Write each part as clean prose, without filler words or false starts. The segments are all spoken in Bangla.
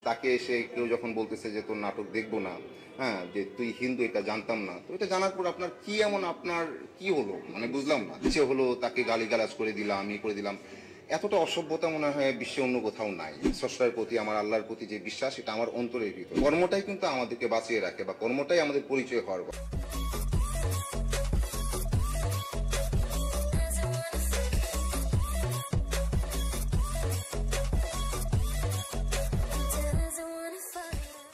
তাকে এসে কেউ যখন বলতেছে যে তোর নাটক দেখবো না, হ্যাঁ, যে তুই হিন্দু, এটা জানতাম না, তো এটা জানার পর আপনার কি এমন, আপনার কি হলো, মানে বুঝলাম না। সে হলো তাকে গালিগালাজ করে দিলাম, আমি করে দিলাম। এতটা অসভ্যতা মনে হয় বিশ্বে অন্য কোথাও নাই। স্রষ্টার প্রতি, আমার আল্লাহর প্রতি যে বিশ্বাস, এটা আমার অন্তরের ভিতর। কর্মটাই কিন্তু আমাদেরকে বাঁচিয়ে রাখে, বা কর্মটাই আমাদের পরিচয় হওয়ার কথা।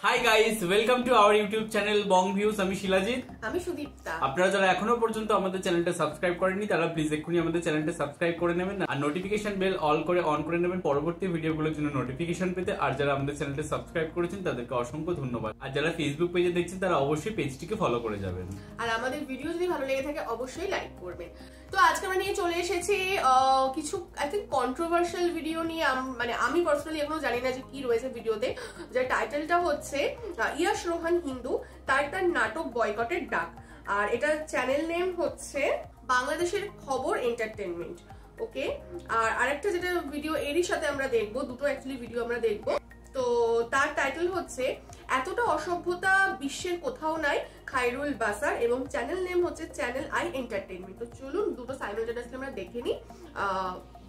Hi guys, welcome to our YouTube channel Bong views. আমি শিলাজিৎ, আমি সুদীপ্তা। আপনারা যারা এখনো পর্যন্ত আমাদের চ্যানেলটা সাবস্ক্রাইব করেননি তারা প্লিজ এক্ষুনি আমাদের চ্যানেলটা সাবস্ক্রাইব করে নেবেন আর নোটিফিকেশন বেল অল করে অন করে নেবেন পরবর্তী ভিডিওগুলোর জন্য নোটিফিকেশন পেতে। আর যারা আমাদের চ্যানেলটা সাবস্ক্রাইব করেছেন তাদেরকে অসংখ্য ধন্যবাদ। আর যারা ফেসবুক পেজে দেখছেন তারা অবশ্যই পেজটিকে ফলো করে যাবেন। আর আমাদের ভিডিও যদি ভালো লেগে থাকে অবশ্যই লাইক করবেন। তো আজকে আমরা নিয়ে চলে এসেছি কিছু আই থিঙ্ক কন্ট্রোভার্সিয়াল ভিডিও নিয়ে। মানে আমি পার্সোনালি এখনো জানি না যে কি রয়েছে ভিডিওতে। যার টাইটেলটা হচ্ছে ইয়াশ রোহান হিন্দু, তার নাটক বয়কটের ডাক। আর এটার চ্যানেল নেম হচ্ছে বাংলাদেশের খবর এন্টারটেনমেন্ট। ওকে, আর আরেকটা যেটা ভিডিও এরই সাথে আমরা দেখবো, দুটো অ্যাকচুয়ালি ভিডিও আমরা দেখবো। তো তার টাইটেল হচ্ছে এতটা অসভ্যতা বিশ্বের কোথাও নাই, খায়রুল বাসার, এবং চ্যানেল নেম হচ্ছে চ্যানেল আই এন্টারটেনমেন্ট। তো চলুন দুটো সাইমালটেনিয়াসলি আমরা দেখে নিই,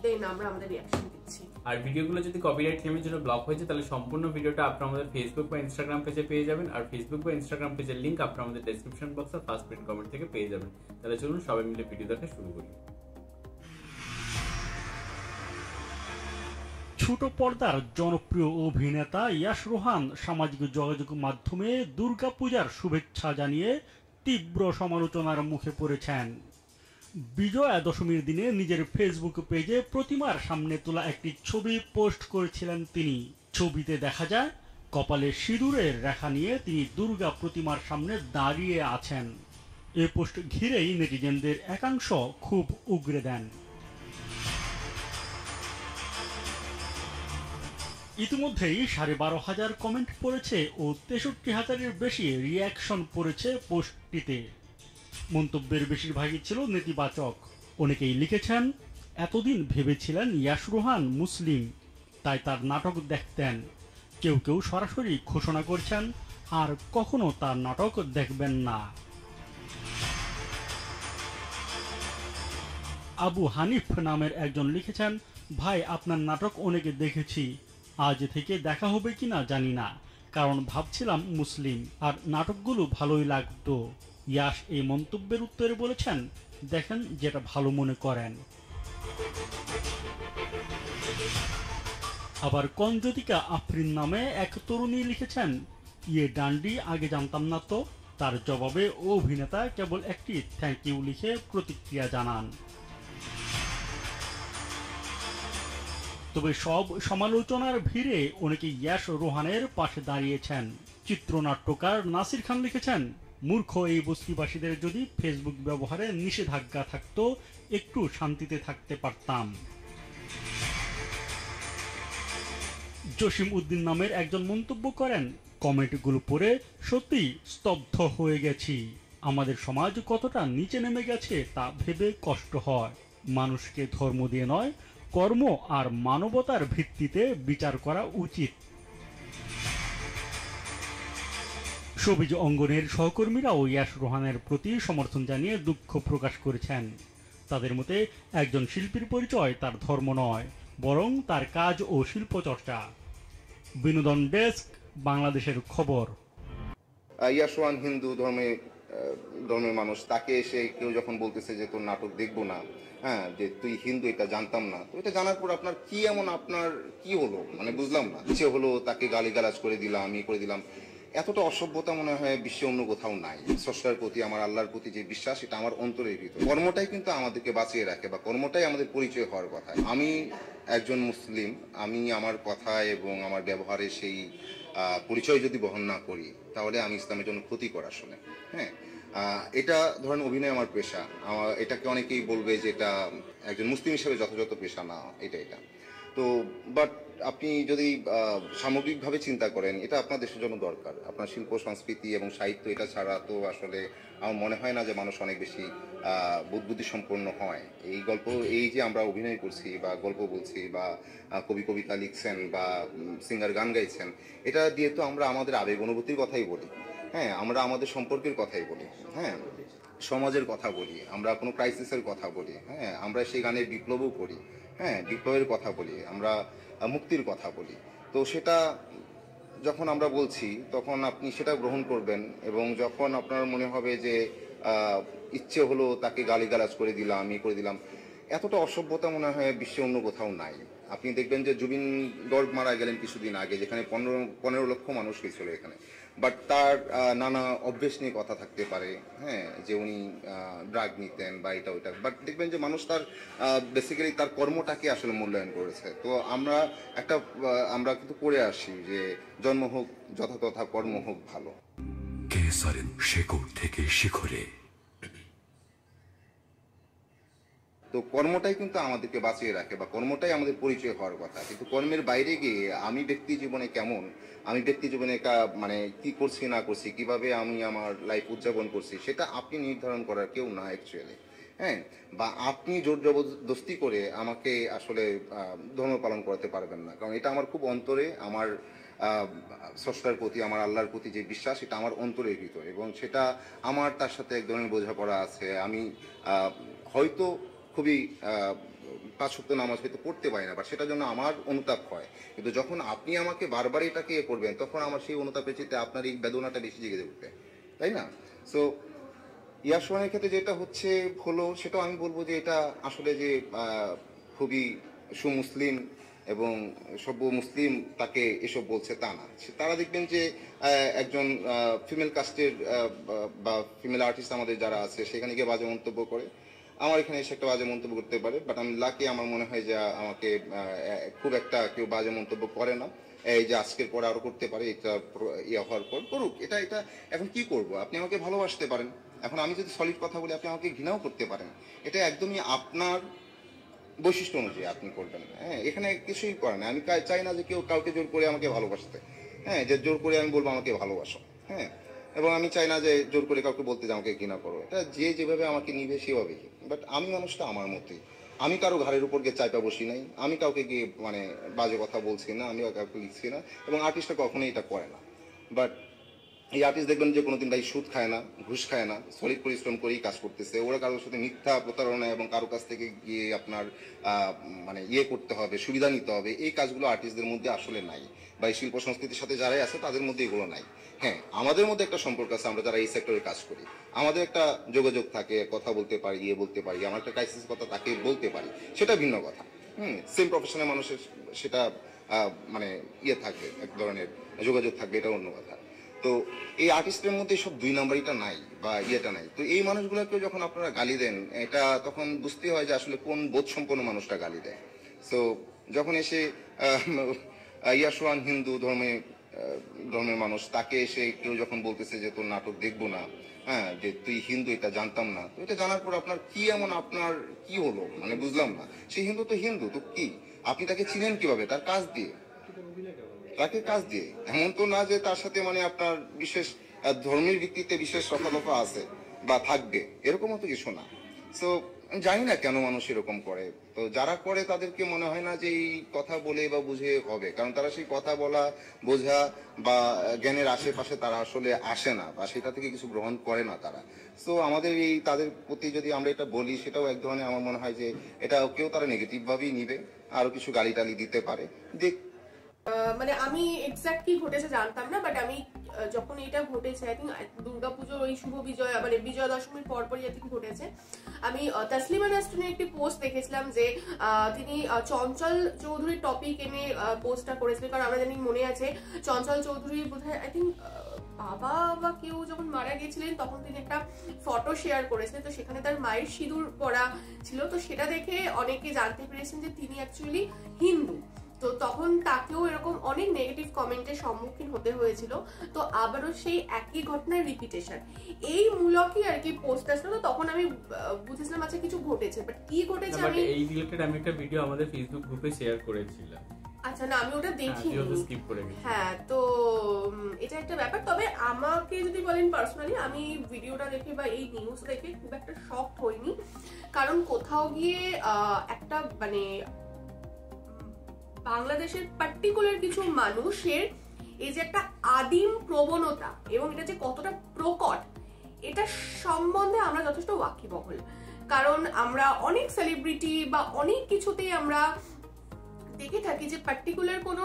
দেন আমরা আমাদের রিঅ্যাকশন দিচ্ছি। আর ভিডিওগুলো যদি কপিরাইট ক্লেমের জন্য ব্লক হয়েছে তাহলে সম্পূর্ণ ভিডিওটা আপনারা আমাদের ফেসবুক বা ইনস্টাগ্রাম পেজে পেয়ে যাবেন। আর ফেসবুক বা ইনস্টাগ্রাম পেজের লিংক আপনারা আমাদের ডেসক্রিপশন বক্স আর ফার্স্ট পিন কমেন্ট থেকে পেয়ে যাবেন। তাহলে চলুন সবাই মিলে ভিডিও দেখা শুরু করি। ছোট পর্দার জনপ্রিয় অভিনেতা ইয়াশ রোহান সামাজিক যোগাযোগ মাধ্যমে দুর্গাপূজার শুভেচ্ছা জানিয়ে তীব্র সমালোচনার মুখে পড়েছেন। বিজয়া দশমীর দিনে নিজের ফেসবুক পেজে প্রতিমার সামনে তোলা একটি ছবি পোস্ট করেছিলেন তিনি। ছবিতে দেখা যায় কপালে সিঁদুরের রেখা নিয়ে তিনি দুর্গা প্রতিমার সামনে দাঁড়িয়ে আছেন। এ পোস্ট ঘিরেই নেটিজেনদের একাংশ খুব উগরে দেন। ইতিমধ্যেই 12,500 কমেন্ট পড়েছে ও 63,000-এর বেশি রিয়াকশন পড়েছে পোস্টটিতে। মন্তব্যের বেশিরভাগই ছিল নেতিবাচক। অনেকেই লিখেছেন, এতদিন ভেবেছিলেন ইয়াশ রোহান মুসলিম, তাই তার নাটক দেখতেন। কেউ কেউ সরাসরি ঘোষণা করছেন আর কখনো তার নাটক দেখবেন না। আবু হানিফ নামের একজন লিখেছেন, ভাই আপনার নাটক অনেকে দেখেছি, আজ থেকে দেখা হবে কিনা জানি না, কারণ ভাবছিলাম মুসলিম, আর নাটকগুলো ভালোই লাগতো। ইয়াশ এই মন্তব্যের উত্তরে বলেছেন, দেখেন যেটা ভালো মনে করেন। আবার কঞ্জতিকা আফরিন নামে এক তরুণী লিখেছেন, ইয়ে ডান্ডি আগে জানতাম না তো। তার জবাবে অভিনেতা কেবল একটি থ্যাংক ইউ লিখে প্রতিক্রিয়া জানান। তবে সব সমালোচনার ভিড়ে অনেকে ইয়াশ রোহানের পাশে দাঁড়িয়েছেন। চিত্রনাট্যকার নাসির খান লিখেছেন, মূর্খ এই বস্তিবাসীদের যদি ফেসবুক ব্যবহারে নিষেধাজ্ঞা থাকতো একটু শান্তিতে থাকতে পারতাম। জসিম উদ্দিন নামের একজন মন্তব্য করেন, কমেন্টগুলো পড়ে সত্যি স্তব্ধ হয়ে গেছি। আমাদের সমাজ কতটা নিচে নেমে গেছে তা ভেবে কষ্ট হয়। মানুষকে ধর্ম দিয়ে নয়, কর্ম আর মানবতার ভিত্তিতে বিচার করা উচিত। শোবিজ অঙ্গনের সহকর্মীরাও ইয়াশ রোহানের প্রতি সমর্থন জানিয়ে দুঃখ প্রকাশ করেছেন। তাদের মতে একজন শিল্পীর পরিচয় তার ধর্ম নয়, বরং তার কাজ ও শিল্পচর্চা। বিনোদন ডেস্ক, বাংলাদেশের খবর। ইয়াশ রোহান হিন্দু ধর্মের মানুষ, তাকে এসে কেউ যখন বলতেছে যে তোর নাটক দেখবো না, হ্যাঁ, যে তুই হিন্দু, এটা জানতাম না, তো এটা জানার পর আপনার কি এমন, আপনার কি হলো, মানে বুঝলাম না। সে হলো তাকে গালিগালাজ করে দিলাম, আমি করে দিলাম। এতটা অসভ্যতা মনে হয় বিশ্বে অন্য কোথাও নাই। স্রষ্টার প্রতি, আমার আল্লাহর প্রতি যে বিশ্বাস, এটা আমার অন্তরের ভিতর। কর্মটাই কিন্তু আমাদেরকে বাঁচিয়ে রাখে, বা কর্মটাই আমাদের পরিচয় হওয়ার কথা। আমি একজন মুসলিম, আমি আমার কথা এবং আমার ব্যবহারে সেই পরিচয় যদি বহন না করি তাহলে আমি ইসলামের জন্য ক্ষতিকর আসলে। হ্যাঁ, এটা ধরেন অভিনয় আমার পেশা, এটাকে অনেকেই বলবে যে এটা একজন মুসলিম হিসেবে যথাযথ পেশা না, এটা তো বাট আপনি যদি সামগ্রিকভাবে চিন্তা করেন, এটা আপনার দেশের জন্য দরকার। আপনার শিল্প সংস্কৃতি এবং সাহিত্য এটা ছাড়া তো আসলে আমার মনে হয় না যে মানুষ অনেক বেশি বুদ্ধি সম্পন্ন হয়। এই যে আমরা অভিনয় করছি বা গল্প বলছি বা কবি কবিতা লিখছেন বা সিঙ্গার গান গাইছেন, এটা দিয়ে তো আমরা আমাদের আবেগ অনুভূতির কথাই বলি। হ্যাঁ, আমরা আমাদের সম্পর্কের কথাই বলি। হ্যাঁ, সমাজের কথা বলি, আমরা কোনো ক্রাইসিসের কথা বলি। হ্যাঁ, আমরা সেই গানে বিপ্লবও করি। হ্যাঁ, বিপ্লবের কথা বলি, আমরা মুক্তির কথা বলি। তো সেটা যখন আমরা বলছি তখন আপনি সেটা গ্রহণ করবেন, এবং যখন আপনার মনে হবে যে ইচ্ছে হলো তাকে গালিগালাজ করে দিলাম, করে দিলাম, এতটা অসভ্যতা মনে হয় বিশ্বে অন্য কোথাও নাই। আপনি দেখবেন যে জুবিন গর্গ মারা গেলেন কিছুদিন আগে, যেখানে 15 লক্ষ মানুষ হয়েছিল এখানে, বাট তার নানা অভ্যেস নিয়ে কথা থাকতে পারে। হ্যাঁ, যে উনি ড্রাগ নিতেন বা এটা ওইটা, বাট দেখবেন যে মানুষ তার বেসিক্যালি তার কর্মটাকে আসলে মূল্যায়ন করেছে। তো আমরা কিন্তু করে আসি যে জন্ম হোক যথাতথা, কর্ম হোক ভালো। কেসারের শেকড় থেকে শিখরে। তো কর্মটাই কিন্তু আমাদেরকে বাঁচিয়ে রাখে, বা কর্মটাই আমাদের পরিচয় হওয়ার কথা। কিন্তু কর্মের বাইরে গিয়ে আমি ব্যক্তি জীবনে কেমন, আমি ব্যক্তি জীবনে মানে কি করছি না করছি, কিভাবে আমি আমার লাইফ উদযাপন করছি, সেটা আপনি নির্ধারণ করার কেউ না অ্যাকচুয়ালি। হ্যাঁ, বা আপনি জোর জবরদস্তি করে আমাকে আসলে ধর্ম পালন করাতে পারবেন না, কারণ এটা আমার খুব অন্তরে, আমার স্রষ্টার প্রতি, আমার আল্লাহর প্রতি যে বিশ্বাস, এটা আমার অন্তরের ভিতরে, এবং সেটা আমার তার সাথে এক ধরনের বোঝাপড়া আছে। আমি হয়তো খুবই 5 ওয়াক্ত নামাজ হয়তো পড়তে পারি না, বাট সেটার জন্য আমার অনুতাপ হয়। কিন্তু যখন আপনি আমাকে বারবার এটাকে করবেন, তখন আমার সেই অনুতাপের চেয়ে আপনার এই বেদনাটা বেশি জেগে উঠবে, তাই না? সো ইয়াসওয়ানের ক্ষেত্রে যেটা হলো সেটাও আমি বলবো যে এটা আসলে যে খুবই সুমুসলিম এবং সভ্য মুসলিম তাকে এসব বলছে তা না। তারা দেখবেন যে একজন ফিমেল কাস্টের বা ফিমেল আর্টিস্ট আমাদের যারা আছে, সেখানে গিয়ে বাজে মন্তব্য করে, আমার এখানে এসে একটা বাজে মন্তব্য করতে পারে, বাট আমি লাকি, আমার মনে হয় যে আমাকে খুব একটা কেউ বাজে মন্তব্য করে না। এই যে আজকের পরে আরো করতে পারে, এটা হওয়ার পর করুক, এটা এখন কি করব? আপনি আমাকে ভালোবাসতে পারেন, এখন আমি যদি সলিড কথা বলি আপনি আমাকে ঘৃণাও করতে পারেন, এটা একদমই আপনার বৈশিষ্ট্য অনুযায়ী আপনি করবেন। হ্যাঁ, এখানে কিছুই করে না। আমি চাই না যে কেউ কাউকে জোর করে আমাকে ভালোবাসতে। হ্যাঁ, যে জোর করে আমি বলবো আমাকে ভালোবাসো। হ্যাঁ, এবং আমি চাই না যে জোর করে কাউকে বলতে যে আমাকে ঘৃণা করো। এটা যে যেভাবে আমাকে নিবে সেভাবেই। বাট আমি মানুষটা আমার মতোই, আমি কারো ঘাড়ের উপর গিয়ে চাইপা বসি নাই, আমি কাউকে গিয়ে মানে বাজে কথা বলছি না, আমি কাউকে লিখছি না, এবং আর্টিস্টরা কখনোই এটা করে না। বাট এই আর্টিস্ট দেখবেন যে কোনোদিন ভাই সুদ খায় না, ঘুষ খায় না, সলিড পরিশ্রম করেই কাজ করতেছে। ওরা কারোর সাথে মিথ্যা প্রতারণা এবং কারো কাছ থেকে গিয়ে আপনার মানে করতে হবে, সুবিধা নিতে হবে, এই কাজগুলো আর্টিস্টদের মধ্যে আসলে নাই, বা এই শিল্প সংস্কৃতির সাথে যারাই আছে তাদের মধ্যে এগুলো নাই। হ্যাঁ, আমাদের মধ্যে একটা সম্পর্ক আছে, আমরা যারা এই সেক্টরে কাজ করি, আমাদের একটা যোগাযোগ থাকে, কথা বলতে পারি, বলতে পারি, আমার একটা ক্রাইসিস কথা তাকে বলতে পারি, সেটা ভিন্ন কথা। সেম প্রফেশনের মানুষের সেটা মানে থাকবে, এক ধরনের যোগাযোগ থাকবে, এটা অন্য কথা। তো এই আর্টিস্টের মধ্যে সব 2 নাম্বারিটা নাই বা নাই। তো এই মানুষগুলোকে যখন আপনারা গালি দেন, এটা তখন বুঝতে হয় যে আসলে কোন বোধ সম্পন্ন মানুষটা গালি দেয়। সো যখন এসে ইয়াসওয়ান হিন্দু ধর্মের মানুষ, তাকে এসে কেউ যখন বলতেছে যে তোর নাটক দেখবো না, হ্যাঁ, যে তুই হিন্দু, এটা জানতাম না, তো এটা জানার পর আপনার কি এমন, আপনার কি হলো, মানে বুঝলাম না। সে হিন্দু তো হিন্দু, তো কি আপনি তাকে চিনেন কিভাবে? তার কাজ দিয়ে, তাকে কাজ দিয়ে। এমন তো না যে তার সাথে মানে আপনার বিশেষ ধর্মের ভিত্তিতে বিশেষ সফলতা আছে বা থাকবে, এরকমও তো কিছু না। সো জানি না কেন মানুষ এরকম করে। তো যারা করে তাদেরকে মনে হয় না যে এই কথা বলে বা বুঝে হবে, কারণ তারা সেই কথা বলা, বোঝা বা জ্ঞানের আশেপাশে তারা আসলে আসে না, বা সেটা থেকে কিছু গ্রহণ করে না তারা। সো আমাদের তাদের প্রতি যদি আমরা এটা বলি, সেটাও এক ধরনের আমার মনে হয় যে এটা কেউ তারা নেগেটিভ ভাবেই নিবে, আরো কিছু গালি টালি দিতে পারে। মানে আমি এক্সাক্ট কি ঘটেছে জানতাম না, বাট আমি যখন এটা ঘটেছে, আই থিঙ্ক দুর্গাপুজোর ওই শুভ বিজয় মানে বিজয়া দশমীর পরপরই আই থিঙ্ক ঘটেছে, আমি তাসলিমা নাসরিনের একটি পোস্ট দেখেছিলাম যে তিনি চঞ্চল চৌধুরীর টপিক এনে পোস্টটা করেছিলেন। কারণ আমরা জানি, মনে আছে চঞ্চল চৌধুরী বোধহয় আই থিঙ্ক বাবা বা কেউ যখন মারা গেছিলেন তখন তিনি একটা ফটো শেয়ার করেছিলেন, তো সেখানে তার মায়ের সিঁদুর পরা ছিল। তো সেটা দেখে অনেকে জানতে পেরেছেন যে তিনি অ্যাকচুয়ালি হিন্দু। তো তো তখন তাকেও এরকম অনেক নেগেটিভ কমেন্টের সম্মুখীন হতে হয়েছিল। তো আবারও সেই একই ঘটনার রিপিটেশন, এই মূলকই আর কি পোস্ট আসলো। তো তখন আমি বুঝেছিলাম আচ্ছা কিছু ঘটেছে, বাট কি ঘটেছে আমি এই রিলেটেড আমি একটা ভিডিও আমাদের ফেসবুক গ্রুপে শেয়ার করেছিলাম। আচ্ছা না আমি ওটা দেখিনি। হ্যাঁ তো এটা একটা ব্যাপার। তবে আমাকে যদি বলেন পার্সোনালি, আমি ভিডিওটা দেখে বা এই নিউজ দেখে খুব একটা শক হইনি, কারণ কোথাও গিয়ে একটা মানে বাংলাদেশের পার্টিকুলার কিছু মানুষের এই যে একটা আদিম প্রবণতা এবং এটা যে কতটা প্রকট, এটা সম্বন্ধে আমরা যথেষ্ট ওয়াকিবহল। কারণ আমরা অনেক সেলিব্রিটি বা অনেক কিছুতেই আমরা দেখে থাকি যে পার্টিকুলার কোনো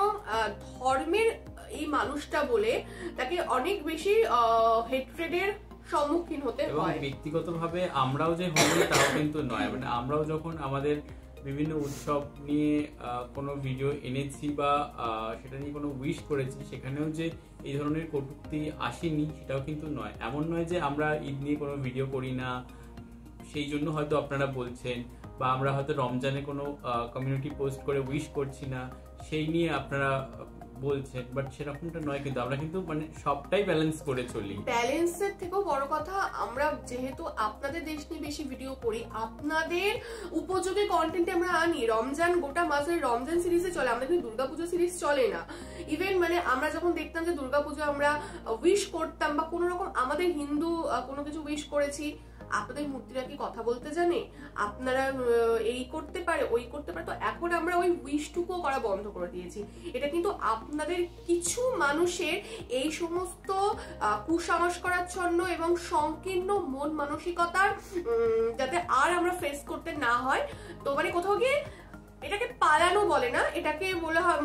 ধর্মের এই মানুষটা বলে তাকে অনেক বেশি হেট্রেডের সম্মুখীন হতে হয়। ব্যক্তিগতভাবে আমরাও যে হই তাও কিন্তু নয়, মানে আমরাও যখন আমাদের বিভিন্ন উৎসব নিয়ে কোনো ভিডিও এনেছি বা সেটা নিয়ে কোনো উইশ করেছি, সেখানেও যে এই ধরনের কটূক্তি আসেনি সেটাও কিন্তু নয়। এমন নয় যে আমরা ঈদ নিয়ে কোনো ভিডিও করি না সেই জন্য হয়তো আপনারা বলছেন, বা আমরা হয়তো রমজানে কোনো কমিউনিটি পোস্ট করে উইশ করছি না সেই নিয়ে আপনারা বলছেন, বাট সেরকমটা নয়। কিন্তু আমরা কিন্তু মানে সবটাই ব্যালেন্স করে চলি। ব্যালেন্সের থেকেও বড় কথা, আমরা যেহেতু আপনাদের দেশ নিয়ে বেশি ভিডিও করি, আপনাদের উপযোগী কন্টেন্ট আমরা আনি। রমজান গোটা মাসের রমজান সিরিজে চলে, আমাদের কিন্তু দুর্গাপুজো সিরিজ চলে না। ইভেন মানে আমরা যখন দেখতাম যে দুর্গাপুজো আমরা উইশ করতাম বা কোনো রকম আমাদের হিন্দু কোনো কিছু উইশ করেছি, আপনাদের মূর্তিরা কি কথা বলতে জানে, আপনারা এই করতে পারে ওই করতে পারে, তো এখন আমরা ওই উইশটুকুও করা বন্ধ করে দিয়েছি। এটা কিন্তু আপনাদের কিছু মানুষের এই সমস্ত কুসংস্কারাচ্ছন্ন এবং সংকীর্ণ মন মানসিকতার যাতে আর আমরা ফেস করতে না হয়। তো মানে কোথাও গিয়ে এটাকে পালানো বলে না, এটাকে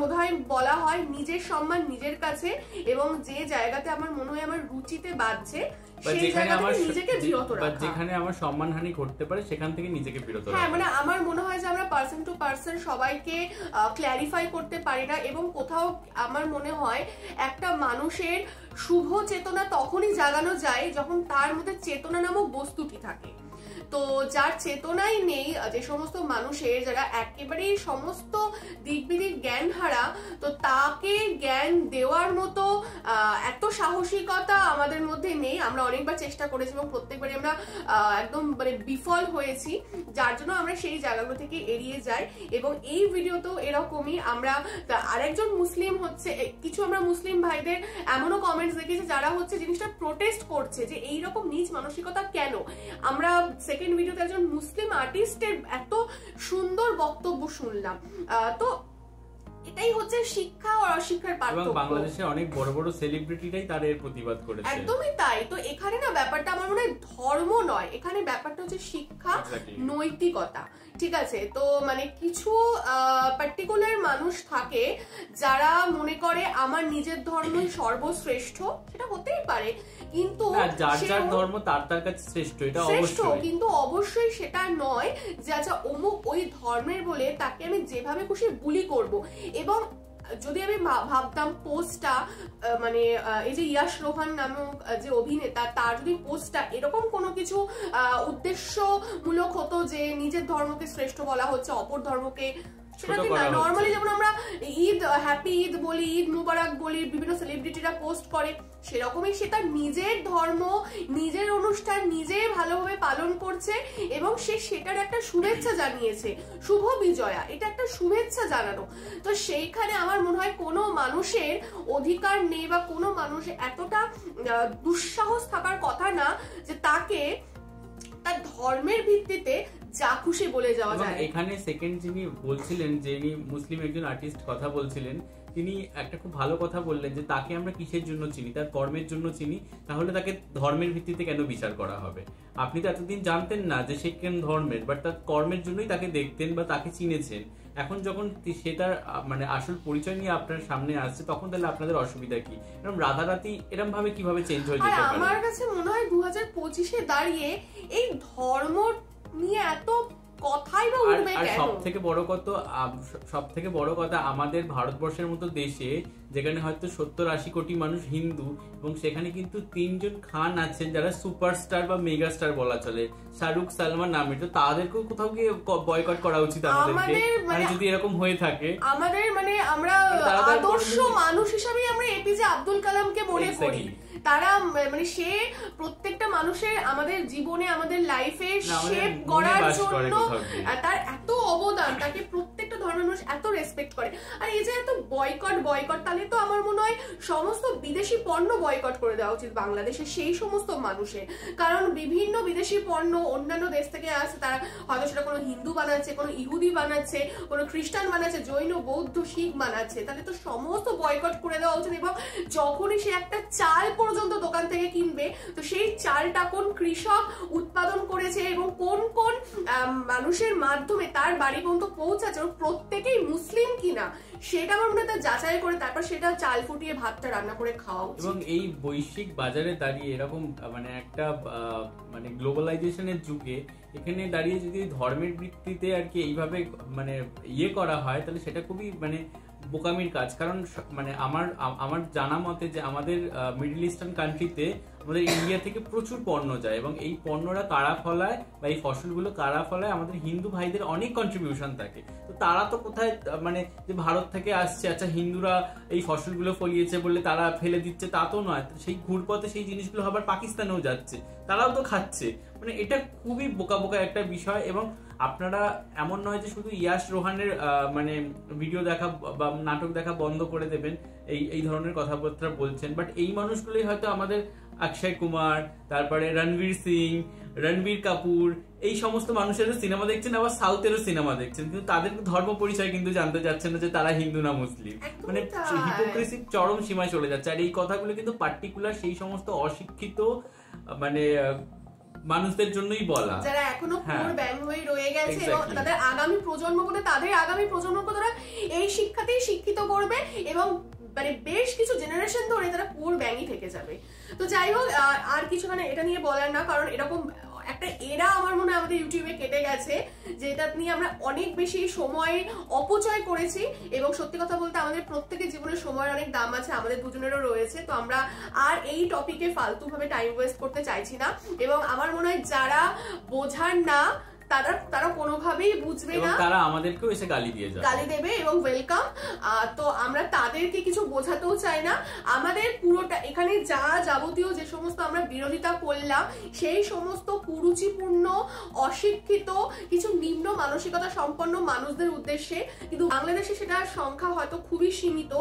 বোধহয় বলা হয় নিজের সম্মান নিজের কাছে, এবং যে জায়গাতে আমার মনে হয় আমার রুচিতে বাজছে যেখানে আমার সম্মানহানি ঘটতে পারে সেখান থেকে নিজেকে বিরত রাখা। হ্যাঁ, মানে আমার মনে হয় যে আমরা পার্সন টু পার্সন সবাইকে ক্ল্যারিফাই করতে পারি না, এবং কোথাও আমার মনে হয় একটা মানুষের শুভ চেতনা তখনই জাগানো যায় যখন তার মধ্যে চেতনা নামক বস্তুটি থাকে। তো যার চেতনাই নেই, যে সমস্ত মানুষের যারা একেবারেই সমস্ত দিক বিদিক জ্ঞান হারা, তো তাকে জ্ঞান দেওয়ার মতো এত সাহসিকতা আমাদের মধ্যে নেই। আমরা অনেকবার চেষ্টা করেছি এবং প্রত্যেকবারই আমরা একদম মানে বিফল হয়েছি, যার জন্য আমরা সেই জায়গাগুলো থেকে এড়িয়ে যাই। এবং এই ভিডিওতেও এরকমই আমরা আরেকজন মুসলিম হচ্ছে কিছু আমরা মুসলিম ভাইদের এমনও কমেন্টস দেখেছি যারা হচ্ছে জিনিসটা প্রোটেস্ট করছে যে এইরকম নিজ মানসিকতা কেন। আমরা সেকেন্ড ভিডিওতে একজন মুসলিম আর্টিস্টের এত সুন্দর বক্তব্য শুনলাম। তো এটাই হচ্ছে শিক্ষা আর অশিক্ষার পার্থক্য। এবং বাংলাদেশে অনেক বড় বড় সেলিব্রিটিরাই তার এর প্রতিবাদ করেছে। একদমই তাই। তো এখানে না ব্যাপারটা আমার মনে হয় ধর্ম নয়, এখানে ব্যাপারটা হচ্ছে শিক্ষা, নৈতিকতা। ঠিক আছে, তো মানে কিছু পার্টিকুলার মানুষ থাকে যারা মনে করে আমার নিজের ধর্মই সর্বশ্রেষ্ঠ, সেটা হতেই পারে, কিন্তু যার যার ধর্ম তার তার কাছে শ্রেষ্ঠ, এটা অবশ্যই, কিন্তু অবশ্যই সেটা নয় যে আচ্ছা অমুক ওই ধর্মের বলে তাকে আমি যেভাবে খুশি বুলি করব। এবং যদি আমি ভাবতাম পোস্টটা মানে এই যে ইয়াশ রোহান নামক যে অভিনেতা, তার যদি পোস্টটা এরকম কোনো কিছু উদ্দেশ্যমূলক হতো যে নিজের ধর্মকে শ্রেষ্ঠ বলা হচ্ছে অপর ধর্মকে, সেটা কি না নর্মালি যেমন আমরা ঈদ হ্যাপি ঈদ বলি, ঈদ মুবারক বলি, বিভিন্ন সেলিব্রিটিরা পোস্ট করে, সেরকমই সে তার নিজের ধর্ম নিজের অনুষ্ঠান নিজে ভালোভাবে পালন করছে এবং সে সেটার একটা শুভেচ্ছা জানিয়েছে, শুভ বিজয়া, এটা একটা শুভেচ্ছা জানানো। তো সেইখানে আমার মনে হয় কোনো মানুষের অধিকার নেই বা কোনো মানুষের এতটা দুঃসাহস থাকার কথা না যে তাকে তার ধর্মের ভিত্তিতে যা খুশি বলে যাওয়া যায়। এখানে সেকেন্ড যিনি বলছিলেন, যিনি মুসলিম একজন আর্টিস্ট কথা বলছিলেন, তিনি একটা খুব ভালো কথা বললেন যে তাকে আমরা কিসের জন্য চিনি, তার কর্মের জন্য চিনি, তাহলে তাকে ধর্মের ভিত্তিতে কেন বিচার করা হবে? আপনি তো এতদিন জানতেন না যে সে কেন ধর্মের, বাট তার কর্মের জন্যই তাকে দেখতেন বা তাকে চিনেছেন। এখন যখন সে তার মানে আসল পরিচয় নিয়ে আপনার সামনে আসছে, তখন তাহলে আপনাদের অসুবিধা কি? এরকম রাতারাতি এরকম ভাবে কিভাবে চেঞ্জ হয়ে যেতে পারে? আমার কাছে মনে হয় 2025-এ দাঁড়িয়ে এই ধর্ম নিয়ে এত কথাই বা উঠবে আর কেন? সব থেকে বড় কথা আমাদের ভারতবর্ষের মতো দেশে যেখানে হয়তো 70-80 কোটি মানুষ হিন্দু, এবং সেখানে কিন্তু 3 জন খান আছেন যারা সুপারস্টার বা মেগা স্টার বলা চলে, শাহরুখ, সালমান নামে, তো তাদেরকেও কোথাও গিয়ে বয়কট করা উচিত আমাদেরকে, মানে যদি এরকম হয়ে থাকে। আমাদের মানে আমরা আদর্শ মানুষ হিসাবে আমরা এপিজে আব্দুল কালামকে মনে করি। তারা মানে সে প্রত্যেকটা মানুষের আমাদের জীবনে আমাদের লাইফে শেপ করার জন্য তার এত অবদান, তাকে প্রত্যেকটা ধর্মের মানুষ এত রেসপেক্ট করে। আর এই যে এত বয়কট তাহলে তো আমার মনে হয় সমস্ত বিদেশি পণ্য বয়কট করে দেওয়া উচিত বাংলাদেশে সেই সমস্ত মানুষের, কারণ বিভিন্ন বিদেশি পণ্য অন্যান্য দেশ থেকে আসছে, তারা হয়তো সেটা কোনো হিন্দু বানাচ্ছে, কোনো ইহুদি বানাচ্ছে, কোনো খ্রিস্টান বানাচ্ছে, জৈন, বৌদ্ধ, শিখ বানাচ্ছে, তাহলে তো সমস্ত বয়কট করে দেওয়া উচিত। এবং যখনই সে একটা চাল পর্যন্ত দোকান থেকে কিনবে, তো সেই চালটা কোন কৃষক উৎপাদন করেছে এবং কোন কোন মানুষের মাধ্যমে তার বাড়ি পর্যন্ত পৌঁছাচ্ছে, প্রত্যেকেই মুসলিম কিনা সেটা আমার মনে হয় যাচাই করে তারপর সেটা চাল ফুটিয়ে ভাতটা রান্না করে খাওয়া উচিত। এবং এই বৈশ্বিক বাজারে দাঁড়িয়ে এরকম মানে একটা মানে গ্লোবালাইজেশনের যুগে এখানে দাঁড়িয়ে যদি ধর্মের ভিত্তিতে আর কি এইভাবে মানে করা হয়, তাহলে সেটা খুবই মানে বোকামির কাজ। কারণ মানে আমার জানা মতে যে আমাদের মিডল ইস্টার্ন কান্ট্রিতে আমাদের ইন্ডিয়া থেকে প্রচুর পণ্য যায়, এবং এই পণ্যরা কারা ফলায় বা এই ফসলগুলো কারা ফলায় আমাদের হিন্দু ভাইদের অনেক কন্ট্রিবিউশন থাকে। তো তারা তো কোথায় মানে যে ভারত থেকে আসছে, আচ্ছা হিন্দুরা এই ফসলগুলো ফলিয়েছে বলে তারা ফেলে দিচ্ছে তা তো নয়, সেই ঘুরপথে সেই জিনিসগুলো আবার পাকিস্তানেও যাচ্ছে, তারাও তো খাচ্ছে। মানে এটা খুবই বোকা একটা বিষয়। এবং আপনারা এমন নয় যে শুধু ইয়াশ রোহানের মানে ভিডিও দেখা বা নাটক দেখা বন্ধ করে দেবেন, এই ধরনের কথাবার্তা বলছেন, বাট এই মানুষগুলোই হয়তো আমাদের অক্ষয় কুমার, তারপরে রণবীর সিং, রণবীর কাপুর, এই সমস্ত মানুষেরও সিনেমা দেখছেন, আবার সাউথেরও সিনেমা দেখছেন, কিন্তু তাদের ধর্ম পরিচয় কিন্তু জানতে চাচ্ছেন না যে তারা হিন্দু না মুসলিম। মানে হিপোক্রেসির চরম সীমায় চলে যাচ্ছে। আর এই কথাগুলো কিন্তু পার্টিকুলার সেই সমস্ত অশিক্ষিত মানে মানুষদের জন্যই বলা, যারা এখনো পুরো ব্যাং হয়ে রয়ে গেছে, এবং তাদের আগামী প্রজন্ম বলে তাদের আগামী প্রজন্মকে তারা এই শিক্ষাতেই শিক্ষিত করবে, এবং মানে বেশ কিছু জেনারেশন ধরে তারা পুর ব্যাংই থেকে যাবে। তো যাই হোক, আর কিছু মানে এটা নিয়ে বলার না, কারণ এরকম একটা এরা আমার মনে হয় আমাদের ইউটিউবে কেটে গেছে, যেটা নিয়ে আমরা অনেক বেশি সময় অপচয় করেছি। এবং সত্যি কথা বলতে আমাদের প্রত্যেকের জীবনের সময়ের অনেক দাম আছে, আমাদের দুজনেরও রয়েছে। তো আমরা আর এই টপিকে ফালতু ভাবে টাইম ওয়েস্ট করতে চাইছি না। এবং আমার মনে হয় যারা বোঝার না তারা কোনোভাবেই বুঝবে না, তারা আমাদেরকেও এসে গালি দেবে এবং ওয়েলকাম। তো আমরা তাদেরকে কিছু বোঝাতেও চাই না। আমাদের পুরোটা এখানে যা যাবতীয় যে সমস্ত আমরা বিরোধিতা করলাম, সেই সমস্ত কুরুচিপূর্ণ, অশিক্ষিত, কিছু নিম্ন মানসিকতা সম্পন্ন মানুষদের উদ্দেশ্যে। কিন্তু বাংলাদেশে সেটা সংখ্যা হয়তো খুবই সীমিত।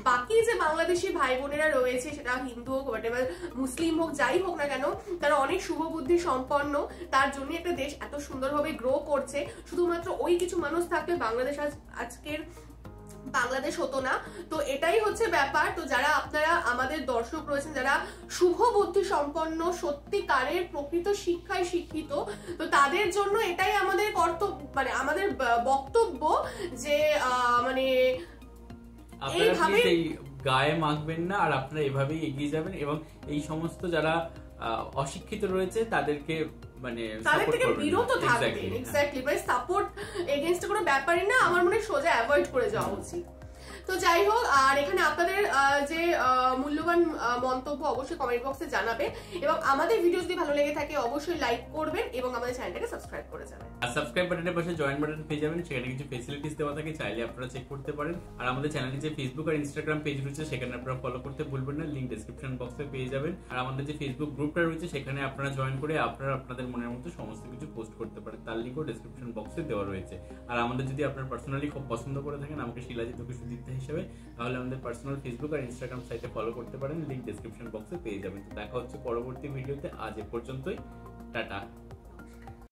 বাকি যে বাংলাদেশি ভাই বোনেরা রয়েছে, সেটা হিন্দু হোক, হোয়াটএভার, মুসলিম হোক, যাই হোক না কেন, তারা অনেক শুভবুদ্ধি সম্পন্ন। তার জন্য একটা দেশ এত সুন্দর গ্রো করছে। শুধুমাত্র ওই কিছু মানুষ থাকলে বাংলাদেশ আজকের বাংলাদেশ হতো না। তো এটাই হচ্ছে ব্যাপার। তো যারা আপনারা আমাদের দর্শক রয়েছেন, যারা শুভ বুদ্ধি সম্পন্ন, সত্যিকারের প্রকৃত শিক্ষায় শিক্ষিত, তো তাদের জন্য এটাই আমাদের কর্তব্য, মানে আমাদের বক্তব্য যে মানে এইভাবে গায়ে মাখবেন না, আর আপনারা এভাবেই এগিয়ে যাবেন। এবং এই সমস্ত যারা অশিক্ষিত রয়েছে তাদেরকে মানে তাদের থেকে বিরত থাকবেন। এক্স্যাক্টলি, মানে সাপোর্ট এগেইনস্ট কোনো ব্যাপারই না, আমার মনে হয় সোজা অ্যাভয়েড করে যাওয়া উচিত। তো যাই হোক, আর এখানে আপনাদের যে মূল্যবান মন্তব্য অবশ্যই কমেন্ট বক্সে জানাবেন, এবং আমাদের ভিডিও যদি ভালো লেগে থাকে অবশ্যই লাইক করবেন এবং আমাদের চ্যানেলটাকে সাবস্ক্রাইব করে যাবেন। আর সাবস্ক্রাইব বাটনের পাশে জয়েন বাটন পেয়ে যাবেন, সেখানে কিছু ফেসিলিটিস দেওয়া থাকে, চাইলে আপনারা চেক করতে পারেন। আর আমাদের চ্যানেলে যে ফেসবুক আর ইনস্টাগ্রাম পেজ রয়েছে সেখানে আপনারা ফলো করতে ভুলবেন না, লিংক ডেসক্রিপশন বক্সে পেয়ে যাবেন। আর আমাদের যে ফেসবুক গ্রুপটা রয়েছে সেখানে আপনারা জয়েন করে আপনারা আপনাদের মনের মতো সমস্ত কিছু পোস্ট করতে পারেন, তার লিংকও ডেসক্রিপশন বক্সে দেওয়া রয়েছে। আর আমাদের যদি আপনারা পার্সোনালি খুব পছন্দ করে থাকেন আমাকে শিলাজিৎ সুদীপ্ত হিসেবে, তাহলে আমাদের পার্সোনাল ফেসবুক আর ইনস্টাগ্রাম সাইটে ফলো করতে পারেন, লিংক ডেসক্রিপশন বক্সে পেয়ে যাবেন। তো দেখা হচ্ছে পরবর্তী ভিডিওতে। আজ এ পর্যন্তই, টাটা।